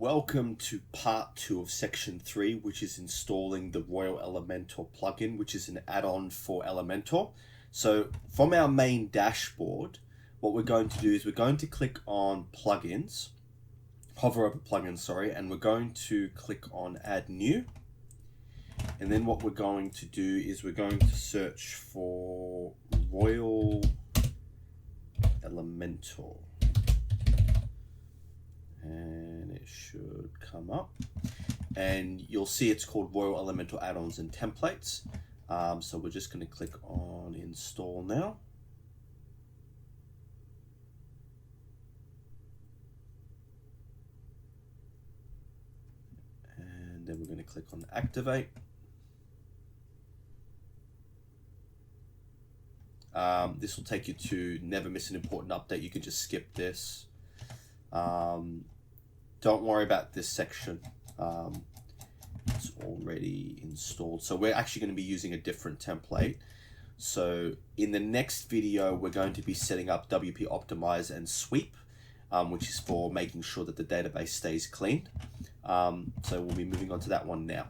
Welcome to part 2 of section 3, which is installing the Royal Elementor plugin, which is an add-on for Elementor. So from our main dashboard, what we're going to do is we're going to click on plugins, hover over plugins, and we're going to click on add new. And then what we're going to do is we're going to search for Royal Elementor. And it should come up, and you'll see it's called Royal Elementor add-ons and templates. So we're just going to click on install now. And then we're going to click on activate. This will take you to never miss an important update. You can just skip this. Don't worry about this section. It's already installed. So we're actually going to be using a different template. So in the next video, we're going to be setting up WP Optimize and Sweep, which is for making sure that the database stays clean. So we'll be moving on to that one now.